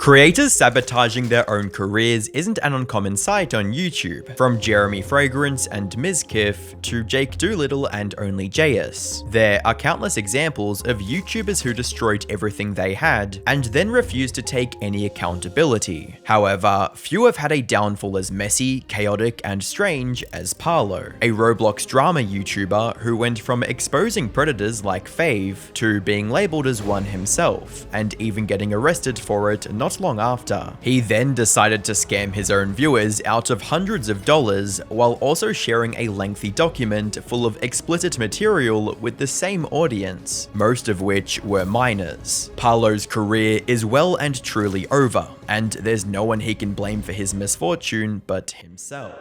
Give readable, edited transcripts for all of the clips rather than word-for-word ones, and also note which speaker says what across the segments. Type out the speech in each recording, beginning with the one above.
Speaker 1: Creators sabotaging their own careers isn't an uncommon sight on YouTube, from Jeremy Fragrance and Mizkif to Jake Doolittle and Only JS. There are countless examples of YouTubers who destroyed everything they had and then refused to take any accountability. However, few have had a downfall as messy, chaotic, and strange as Parlo, a Roblox drama YouTuber who went from exposing predators like Fave to being labeled as one himself, and even getting arrested for it not long after. He then decided to scam his own viewers out of hundreds of dollars while also sharing a lengthy document full of explicit material with the same audience, most of which were minors. Parlo's career is well and truly over, and there's no one he can blame for his misfortune but himself.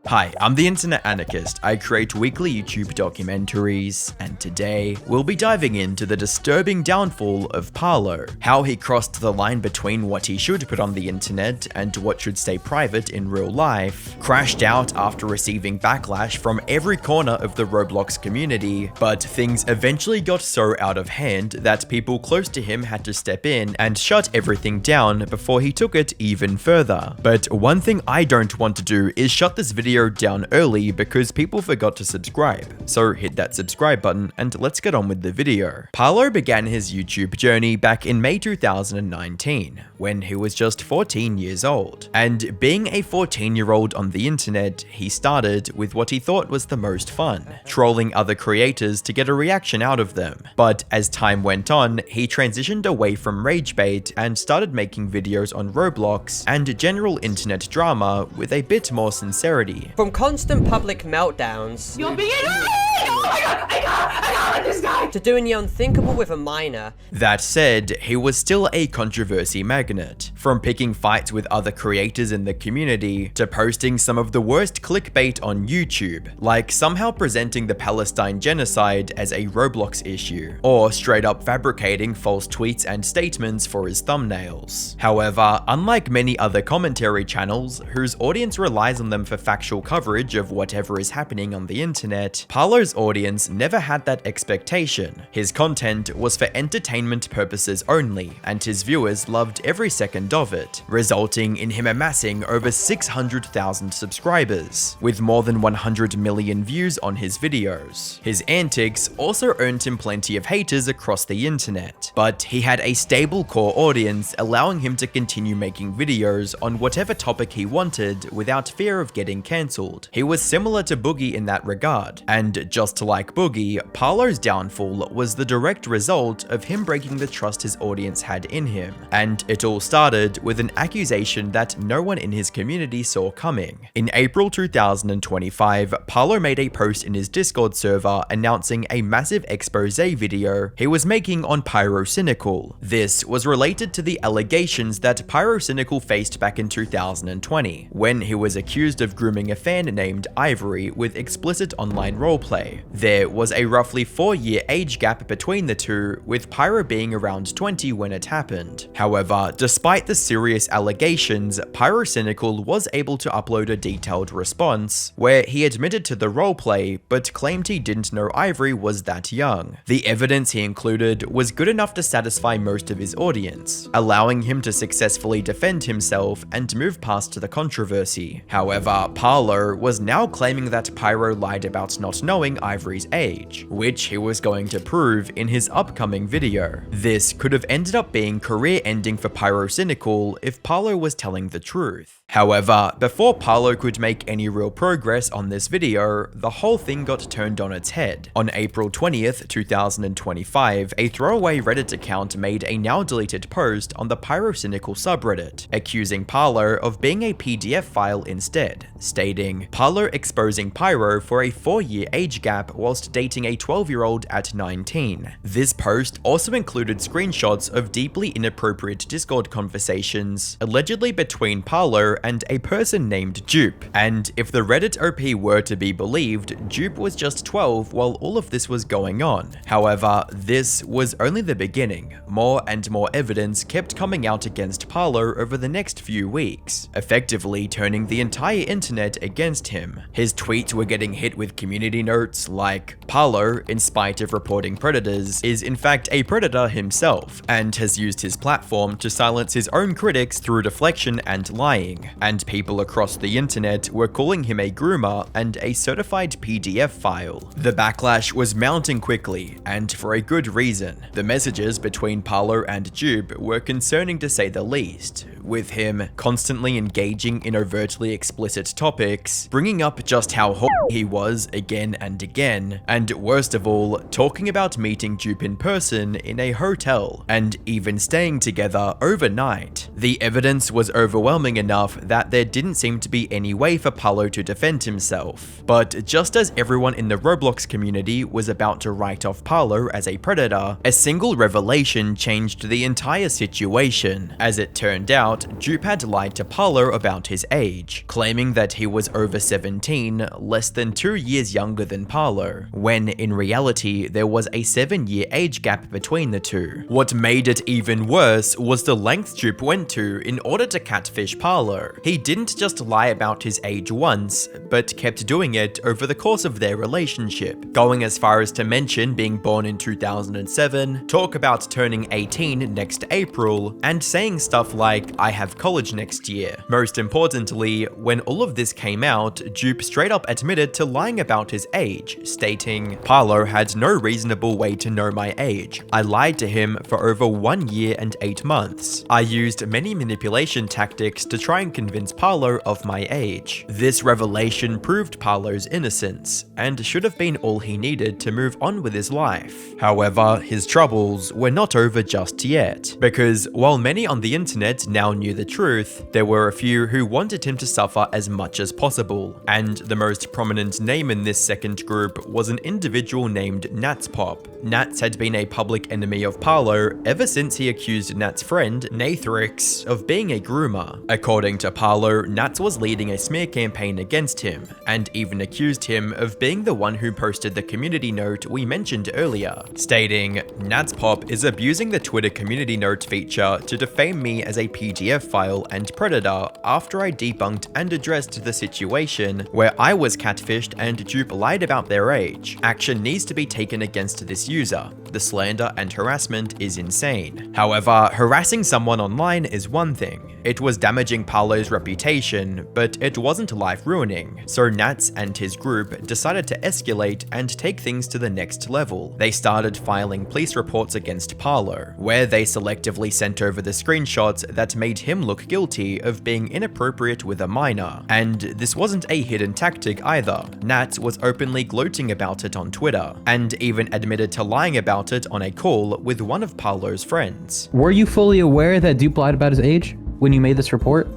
Speaker 1: Hi, I'm the Internet Anarchist. I create weekly YouTube documentaries, and today we'll be diving into the disturbing downfall of Parlo, how he crossed the line between what he should put on the internet and what should stay private in real life, crashed out after receiving backlash from every corner of the Roblox community, but things eventually got so out of hand that people close to him had to step in and shut everything down before he took it even further. But one thing I don't want to do is shut this video down early because people forgot to subscribe. So hit that subscribe button and let's get on with the video. Parlo began his YouTube journey back in May 2019 when he was just 14 years old. And being a 14-year-old on the internet, he started with what he thought was the most fun, trolling other creators to get a reaction out of them. But as time went on, he transitioned away from rage bait and started making videos on Roblox and general internet drama with a bit more sincerity.
Speaker 2: From constant public meltdowns
Speaker 3: You're being oh my god, I got this guy!
Speaker 2: to doing the unthinkable with a minor.
Speaker 1: That said, he was still a controversy magnet, from picking fights with other creators in the community to posting some of the worst clickbait on YouTube, like somehow presenting the Palestine genocide as a Roblox issue, or straight up fabricating false tweets and statements for his thumbnails. However, unlike many other commentary channels whose audience relies on them for factual coverage of whatever is happening on the internet, Parlo's audience never had that expectation. His content was for entertainment purposes only, and his viewers loved every second of it, resulting in him amassing over 600,000 subscribers, with more than 100 million views on his videos. His antics also earned him plenty of haters across the internet, but he had a stable core audience allowing him to continue making videos on whatever topic he wanted without fear of getting cancelled. He was similar to Boogie in that regard, and just like Boogie, Parlo's downfall was the direct result of him breaking the trust his audience had in him, and it all started with an accusation that no one in his community saw coming. In April 2025, Parlo made a post in his Discord server announcing a massive expose video he was making on Pyrocynical. This was related to the allegations that Pyrocynical faced back in 2020, when he was accused of grooming a fan named Ivory with explicit online roleplay. There was a roughly 4-year age gap between the two, with Pyro being around 20 when it happened. However, despite the serious allegations, Pyrocynical was able to upload a detailed response where he admitted to the roleplay but claimed he didn't know Ivory was that young. The evidence he included was good enough to satisfy most of his audience, allowing him to successfully defend himself and move past the controversy. However, Parlo was now claiming that Pyro lied about not knowing Ivory's age, which he was going to prove in his upcoming video. This could have ended up being career-ending for Pyrocynical if Parlo was telling the truth. However, before Parlo could make any real progress on this video, the whole thing got turned on its head. On April 20th, 2025, a throwaway Reddit account made a now-deleted post on the Pyrocynical subreddit, accusing Parlo of being a PDF file instead, stating, "Parlo exposing Pyro for a 4-year age gap whilst dating a 12-year-old at 19. This post also included screenshots of deeply inappropriate Discord conversations, allegedly between Parlo and a person named Dupe. And if the Reddit OP were to be believed, Dupe was just 12 while all of this was going on. However, this was only the beginning. More and more evidence kept coming out against Parlo over the next few weeks, effectively turning the entire internet internet against him. His tweets were getting hit with community notes like, Parlo, in spite of reporting predators, is in fact a predator himself, and has used his platform to silence his own critics through deflection and lying, and people across the internet were calling him a groomer and a certified PDF file. The backlash was mounting quickly, and for a good reason. The messages between Parlo and Dupe were concerning to say the least, with him constantly engaging in overtly explicit topics, bringing up just how horny he was again and again, and worst of all, talking about meeting Dupe in person in a hotel, and even staying together overnight. The evidence was overwhelming enough that there didn't seem to be any way for Parlo to defend himself. But just as everyone in the Roblox community was about to write off Parlo as a predator, a single revelation changed the entire situation. As it turned out, Dupe had lied to Parlo about his age, claiming that he was over 17, less than 2 years younger than Parlo, when in reality there was a 7-year age gap between the two. What made it even worse was the length Dupe went to in order to catfish Parlo. He didn't just lie about his age once, but kept doing it over the course of their relationship, going as far as to mention being born in 2007, talk about turning 18 next April, and saying stuff like, I have college next year. Most importantly, when all of this came out, Dupe straight up admitted to lying about his age, stating, Parlo had no reasonable way to know my age. I lied to him for over 1 year and 8 months. I used many manipulation tactics to try and convince Parlo of my age. This revelation proved Parlo's innocence, and should have been all he needed to move on with his life. However, his troubles were not over just yet, because while many on the internet now knew the truth, there were a few who wanted him to suffer as much as possible, and the most prominent name in this second group was an individual named Natspop. Nats had been a public enemy of Parlo ever since he accused Nat's friend, Nathrix, of being a groomer. According to Parlo, Nats was leading a smear campaign against him, and even accused him of being the one who posted the community note we mentioned earlier, stating, Natspop is abusing the Twitter community note feature to defame me as a PDF file and predator after I debunked and addressed the situation where I was catfished and Dupe lied about their age. Action needs to be taken against this user. The slander and harassment is insane. However, harassing someone online is one thing. It was damaging Parlo's reputation, but it wasn't life-ruining, so Nats and his group decided to escalate and take things to the next level. They started filing police reports against Parlo, where they selectively sent over the screenshots that made him look guilty of being inappropriate with a minor. And this wasn't a hidden tactic either. Nats was openly gloating about it on Twitter, and even admitted to lying about it on a call with one of Parlo's friends.
Speaker 4: Were you fully aware that Dupe lied about his age when you made this report?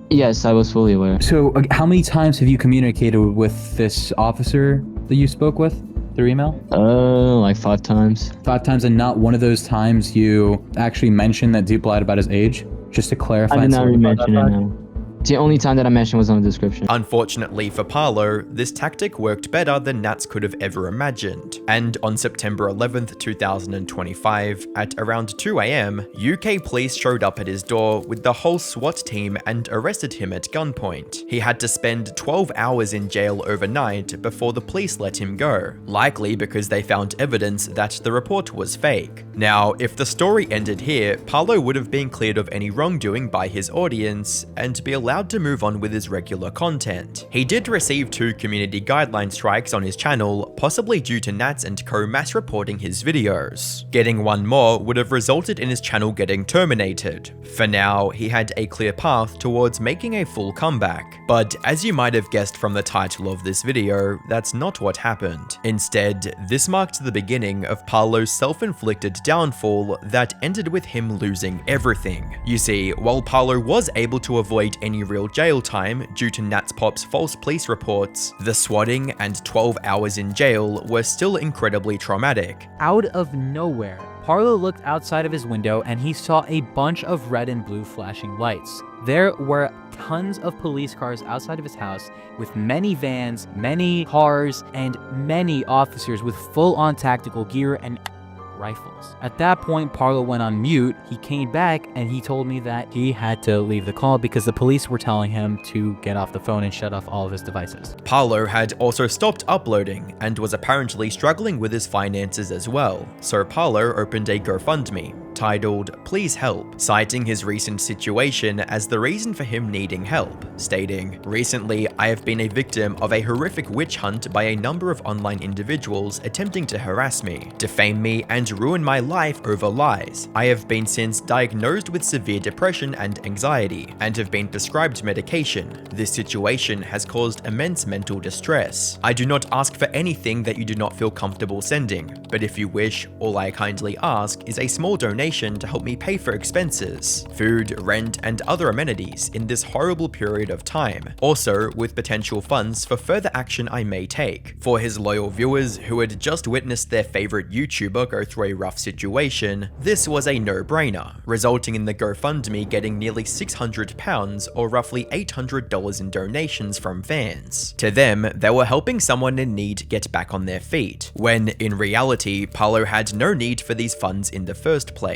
Speaker 5: Yes, I was fully aware.
Speaker 4: So how many times have you communicated with this officer that you spoke with through email?
Speaker 5: Like 5 times.
Speaker 4: 5 times, and not one of those times you actually mentioned that Dupe lied about his age? Just to clarify.
Speaker 5: I did not mention it, no. The only time that I mentioned was on the description.
Speaker 1: Unfortunately for Parlo, this tactic worked better than Nats could have ever imagined. And on September 11th, 2025, at around 2 AM, UK police showed up at his door with the whole SWAT team and arrested him at gunpoint. He had to spend 12 hours in jail overnight before the police let him go, likely because they found evidence that the report was fake. Now, if the story ended here, Parlo would have been cleared of any wrongdoing by his audience and be allowed to move on with his regular content. He did receive 2 community guideline strikes on his channel, possibly due to Nats and co mass reporting his videos. Getting one more would have resulted in his channel getting terminated. For now, he had a clear path towards making a full comeback. But as you might have guessed from the title of this video, that's not what happened. Instead, this marked the beginning of Parlo's self-inflicted downfall that ended with him losing everything. You see, while Parlo was able to avoid any real jail time due to Natspop's false police reports, the swatting and 12 hours in jail were still incredibly traumatic.
Speaker 6: Out of nowhere, Parlo looked outside of his window and he saw a bunch of red and blue flashing lights. There were tons of police cars outside of his house with many vans, many cars, and many officers with full-on tactical gear and rifles. At that point, Parlo went on mute. He came back and he told me that he had to leave the call because the police were telling him to get off the phone and shut off all of his devices.
Speaker 1: Parlo had also stopped uploading and was apparently struggling with his finances as well, so Parlo opened a GoFundMe titled "Please Help," citing his recent situation as the reason for him needing help, stating, "Recently, I have been a victim of a horrific witch hunt by a number of online individuals attempting to harass me, defame me, and ruin my life over lies. I have been since diagnosed with severe depression and anxiety, and have been prescribed medication. This situation has caused immense mental distress. I do not ask for anything that you do not feel comfortable sending, but if you wish, all I kindly ask is a small donation to help me pay for expenses, food, rent, and other amenities in this horrible period of time. Also, with potential funds for further action I may take." For his loyal viewers who had just witnessed their favorite YouTuber go through a rough situation, this was a no-brainer, resulting in the GoFundMe getting nearly £600 or roughly $800 in donations from fans. To them, they were helping someone in need get back on their feet, when in reality, Parlo had no need for these funds in the first place.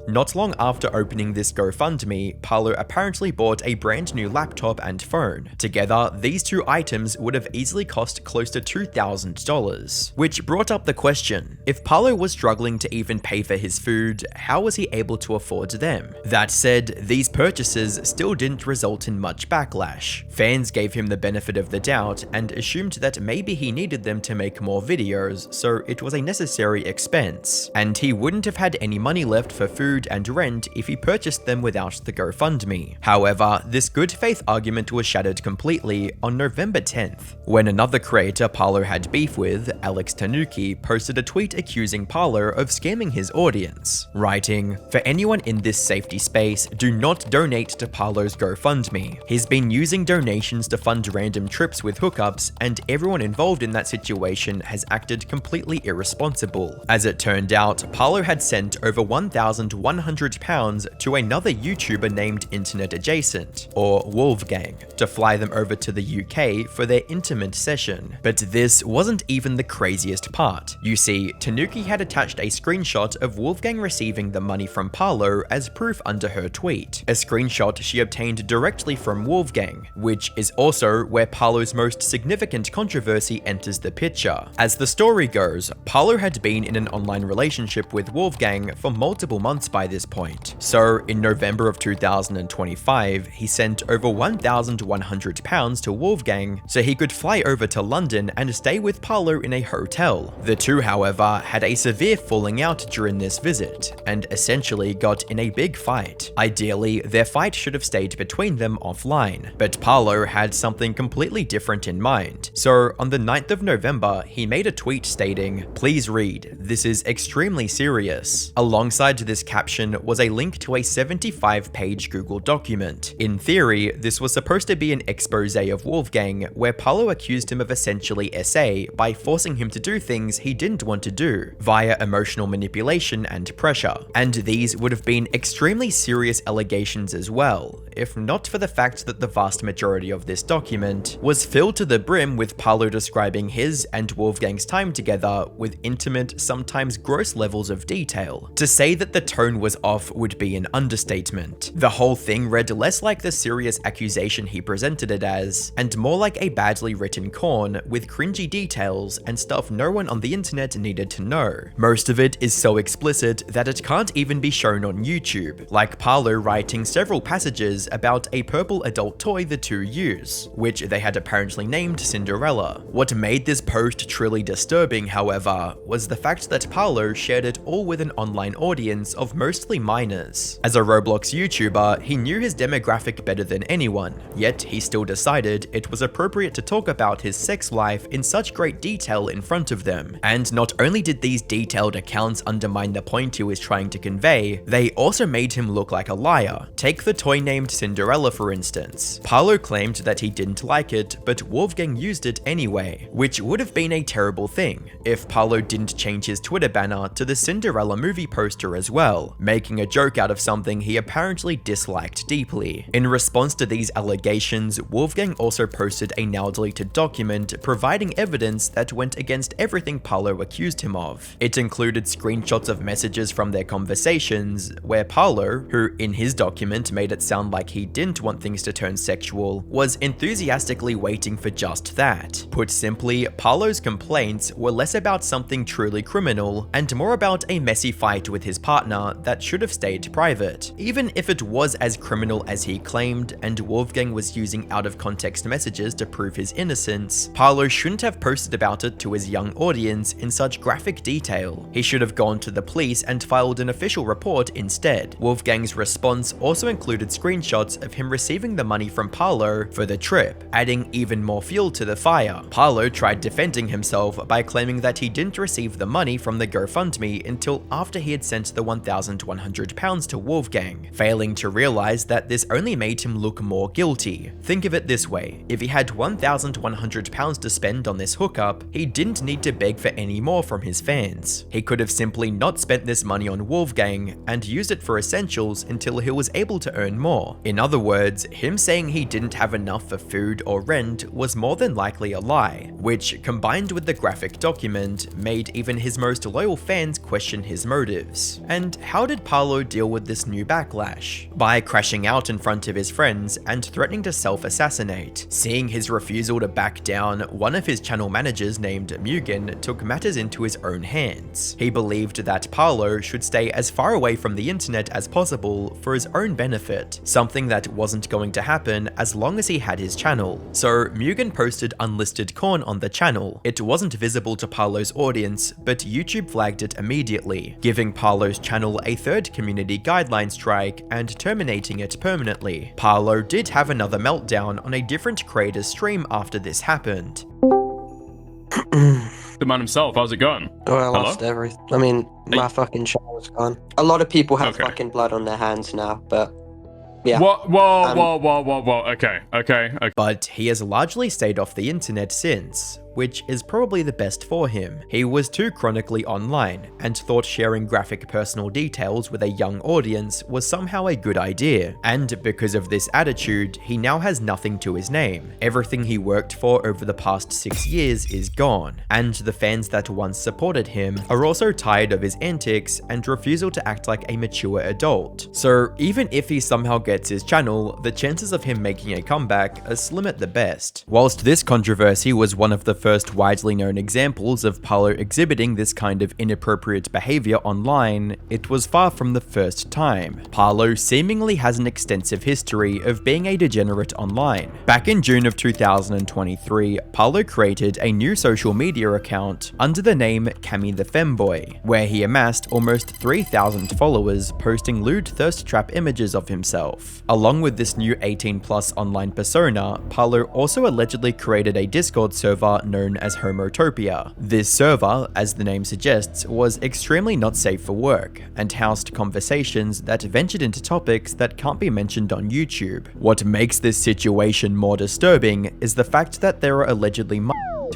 Speaker 1: Not long after opening this GoFundMe, Parlo apparently bought a brand new laptop and phone. Together, these two items would have easily cost close to $2,000, which brought up the question, if Parlo was struggling to even pay for his food, how was he able to afford them? That said, these purchases still didn't result in much backlash. Fans gave him the benefit of the doubt and assumed that maybe he needed them to make more videos, so it was a necessary expense, and he wouldn't have had any money left for food and rent if he purchased them without the GoFundMe. However, this good faith argument was shattered completely on November 10th, when another creator Parlo had beef with, Alex Tanuki, posted a tweet accusing Parlo of scamming his audience, writing, "For anyone in this safety space, do not donate to Parlo's GoFundMe. He's been using donations to fund random trips with hookups, and everyone involved in that situation has acted completely irresponsible." As it turned out, Parlo had sent over £1,100 to another YouTuber named Internet Adjacent, or Wolfgang, to fly them over to the UK for their intimate session. But this wasn't even the craziest part. You see, Tanuki had attached a screenshot of Wolfgang receiving the money from Parlo as proof under her tweet, a screenshot she obtained directly from Wolfgang, which is also where Parlo's most significant controversy enters the picture. As the story goes, Parlo had been in an online relationship with Wolfgang for multiple months by this point. So in November of 2025, he sent over £1,100 to Wolfgang so he could fly over to London and stay with Parlo in a hotel. The two, however, had a severe falling out during this visit, and essentially got in a big fight. Ideally, their fight should have stayed between them offline, but Parlo had something completely different in mind. So on the 9th of November, he made a tweet stating, "Please read, this is extremely serious." Alongside this caption was a link to a 75-page Google document. In theory, this was supposed to be an expose of Wolfgang, where Parlo accused him of essentially SA by forcing him to do things he didn't want to do, via emotional manipulation and pressure. And these would have been extremely serious allegations as well, if not for the fact that the vast majority of this document was filled to the brim with Parlo describing his and Wolfgang's time together with intimate, sometimes gross levels of detail. To say that the tone was off would be an understatement. The whole thing read less like the serious accusation he presented it as, and more like a badly written corn with cringy details and stuff no one on the internet needed to know. Most of it is so explicit that it can't even be shown on YouTube, like Parlo writing several passages about a purple adult toy the two use, which they had apparently named Cinderella. What made this post truly disturbing, however, was the fact that Parlo shared it all with an online audience of mostly minors. As a Roblox YouTuber, he knew his demographic better than anyone, yet he still decided it was appropriate to talk about his sex life in such great detail in front of them. And not only did these detailed accounts undermine the point he was trying to convey, they also made him look like a liar. Take the toy named Cinderella for instance. Parlo claimed that he didn't like it, but Wolfgang used it anyway, which would have been a terrible thing if Parlo didn't change his Twitter banner to the Cinderella movie poster father as well, making a joke out of something he apparently disliked deeply. In response to these allegations, Wolfgang also posted a now-deleted document providing evidence that went against everything Parlo accused him of. It included screenshots of messages from their conversations, where Parlo, who in his document made it sound like he didn't want things to turn sexual, was enthusiastically waiting for just that. Put simply, Parlo's complaints were less about something truly criminal and more about a messy fight with his partner that should have stayed private. Even if it was as criminal as he claimed, and Wolfgang was using out-of-context messages to prove his innocence, Parlo shouldn't have posted about it to his young audience in such graphic detail. He should have gone to the police and filed an official report instead. Wolfgang's response also included screenshots of him receiving the money from Parlo for the trip, adding even more fuel to the fire. Parlo tried defending himself by claiming that he didn't receive the money from the GoFundMe until after he had sent the £1,100 to Wolfgang, failing to realize that this only made him look more guilty. Think of it this way, if he had £1,100 to spend on this hookup, he didn't need to beg for any more from his fans. He could have simply not spent this money on Wolfgang and used it for essentials until he was able to earn more. In other words, him saying he didn't have enough for food or rent was more than likely a lie, which, combined with the graphic document, made even his most loyal fans question his motives. And how did Parlo deal with this new backlash? By crashing out in front of his friends and threatening to self-assassinate. Seeing his refusal to back down, one of his channel managers named Mugen took matters into his own hands. He believed that Parlo should stay as far away from the internet as possible for his own benefit, something that wasn't going to happen as long as he had his channel. So Mugen posted unlisted corn on the channel. It wasn't visible to Parlo's audience, but YouTube flagged it immediately, giving Parlo's channel a third community guideline strike and terminating it permanently. Parlo did have another meltdown on a different creator's stream after this happened.
Speaker 7: The man himself, how's it going?
Speaker 8: Oh, I lost everything. I mean, my fucking shower's gone. A lot of people have fucking blood on their hands now, but yeah.
Speaker 7: Whoa. Okay.
Speaker 1: But he has largely stayed off the internet since, which is probably the best for him. He was too chronically online and thought sharing graphic personal details with a young audience was somehow a good idea. And because of this attitude, he now has nothing to his name. Everything he worked for over the past 6 years is gone, and the fans that once supported him are also tired of his antics and refusal to act like a mature adult. So even if he somehow gets his channel, the chances of him making a comeback are slim at the best. Whilst this controversy was one of the first widely known examples of Parlo exhibiting this kind of inappropriate behavior online, it was far from the first time. Parlo seemingly has an extensive history of being a degenerate online. Back in June of 2023, Parlo created a new social media account under the name Cammy the Femboy, where he amassed almost 3,000 followers posting lewd thirst trap images of himself. Along with this new 18+ online persona, Parlo also allegedly created a Discord server known as Homotopia. This server, as the name suggests, was extremely not safe for work, and housed conversations that ventured into topics that can't be mentioned on YouTube. What makes this situation more disturbing is the fact that there are allegedly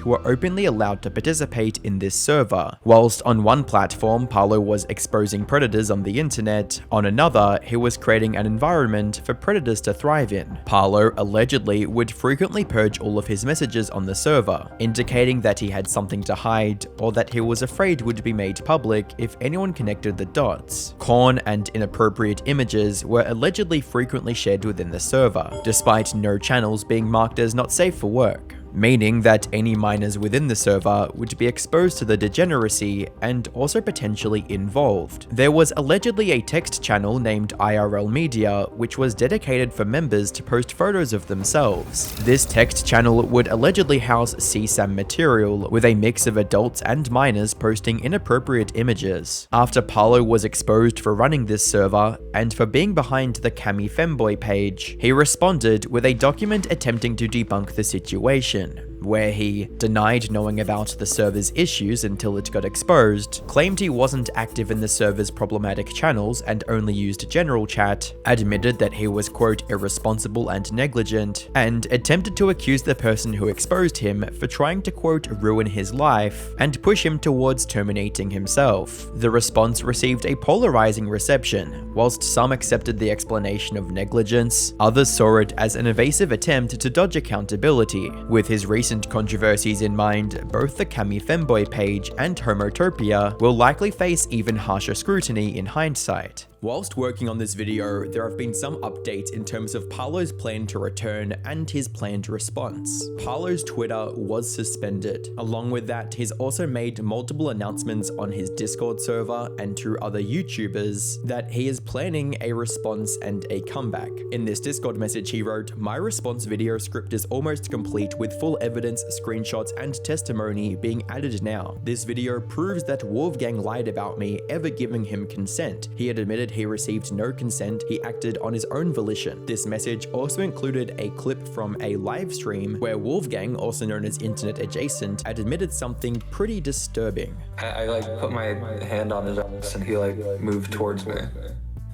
Speaker 1: who are openly allowed to participate in this server. Whilst on one platform, Parlo was exposing predators on the internet, on another, he was creating an environment for predators to thrive in. Parlo allegedly would frequently purge all of his messages on the server, indicating that he had something to hide or that he was afraid would be made public if anyone connected the dots. Corn and inappropriate images were allegedly frequently shared within the server, despite no channels being marked as not safe for work, meaning that any minors within the server would be exposed to the degeneracy and also potentially involved. There was allegedly a text channel named IRL Media, which was dedicated for members to post photos of themselves. This text channel would allegedly house CSAM material, with a mix of adults and minors posting inappropriate images. After Parlo was exposed for running this server and for being behind the Cammy Femboy page, he responded with a document attempting to debunk the situation. where he denied knowing about the server's issues until it got exposed, claimed he wasn't active in the server's problematic channels and only used general chat, admitted that he was quote irresponsible and negligent, and attempted to accuse the person who exposed him for trying to quote ruin his life and push him towards terminating himself. The response received a polarizing reception. Whilst some accepted the explanation of negligence, others saw it as an evasive attempt to dodge accountability. With his recent controversies in mind, both the Cami Femboy page and Homotopia will likely face even harsher scrutiny in hindsight. Whilst working on this video, there have been some updates in terms of Parlo's plan to return and his planned response. Parlo's Twitter was suspended. Along with that, he's also made multiple announcements on his Discord server and to other YouTubers that he is planning a response and a comeback. In this Discord message he wrote, "My response video script is almost complete with full evidence, screenshots, and testimony being added now. This video proves that Wolfgang lied about me ever giving him consent. He had admitted he received no consent, he acted on his own volition." This message also included a clip from a live stream where Wolfgang, also known as Internet Adjacent, had admitted something pretty disturbing.
Speaker 9: I like put my hand on his ass and he like moved towards me.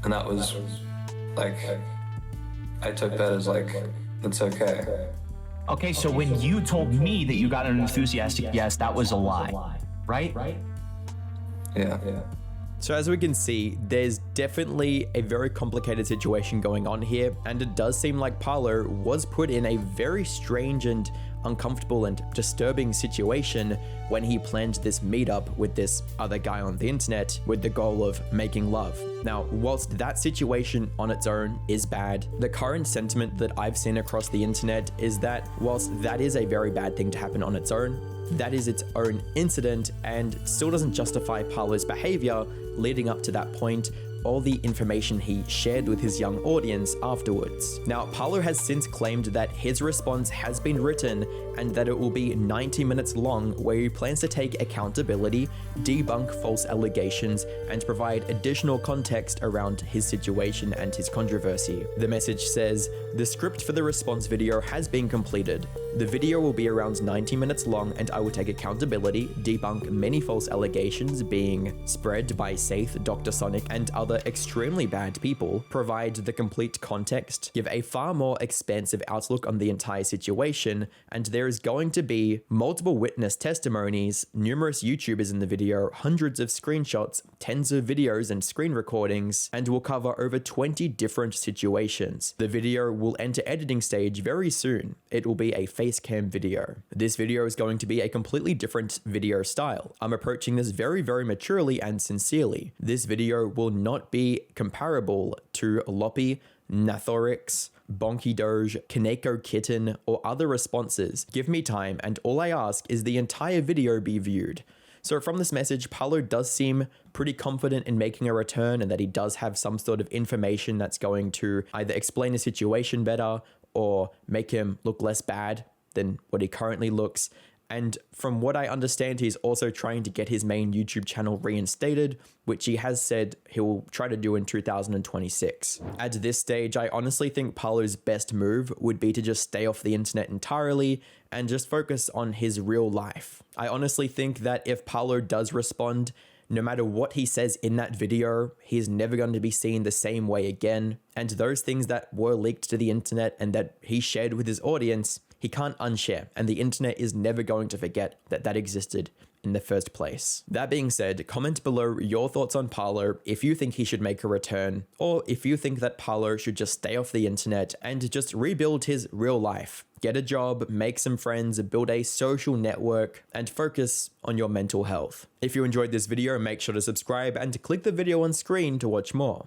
Speaker 9: And that was like, I took that as like, it's okay.
Speaker 10: Okay, so when you told me that you got an enthusiastic yes, that was a lie, right?
Speaker 9: Yeah.
Speaker 1: So as we can see, there's definitely a very complicated situation going on here, and it does seem like Parlo was put in a very strange and uncomfortable and disturbing situation when he planned this meetup with this other guy on the internet with the goal of making love. Now, whilst that situation on its own is bad, the current sentiment that I've seen across the internet is that whilst that is a very bad thing to happen on its own, that is its own incident and still doesn't justify Parlo's behavior leading up to that point or the information he shared with his young audience afterwards. Now, Parlo has since claimed that his response has been written and that it will be 90 minutes long, where he plans to take accountability, debunk false allegations, and provide additional context around his situation and his controversy. The message says, "The script for the response video has been completed. The video will be around 90 minutes long and I will take accountability, debunk many false allegations being spread by Saith, Dr. Sonic, and other extremely bad people, provide the complete context, give a far more expansive outlook on the entire situation, and there is going to be multiple witness testimonies, numerous YouTubers in the video, hundreds of screenshots, tens of videos and screen recordings, and will cover over 20 different situations. The video will enter editing stage very soon. It will be a face cam video. This video is going to be a completely different video style. I'm approaching this very, very maturely and sincerely. This video will not be comparable to Loppy, Nathorix, Bonky Doge, Kaneko Kitten, or other responses. Give me time, and all I ask is the entire video be viewed. So from this message, Parlo does seem pretty confident in making a return and that he does have some sort of information that's going to either explain the situation better or make him look less bad than what he currently looks. And from what I understand, he's also trying to get his main YouTube channel reinstated, which he has said he will try to do in 2026. At this stage, I honestly think Parlo's best move would be to just stay off the internet entirely and just focus on his real life. I honestly think that if Parlo does respond, no matter what he says in that video, he's never going to be seen the same way again. And those things that were leaked to the internet and that he shared with his audience, he can't unshare, and the internet is never going to forget that that existed in the first place. That being said, comment below your thoughts on Parlo, if you think he should make a return, or if you think that Parlo should just stay off the internet and just rebuild his real life. Get a job, make some friends, build a social network, and focus on your mental health. If you enjoyed this video, make sure to subscribe and click the video on screen to watch more.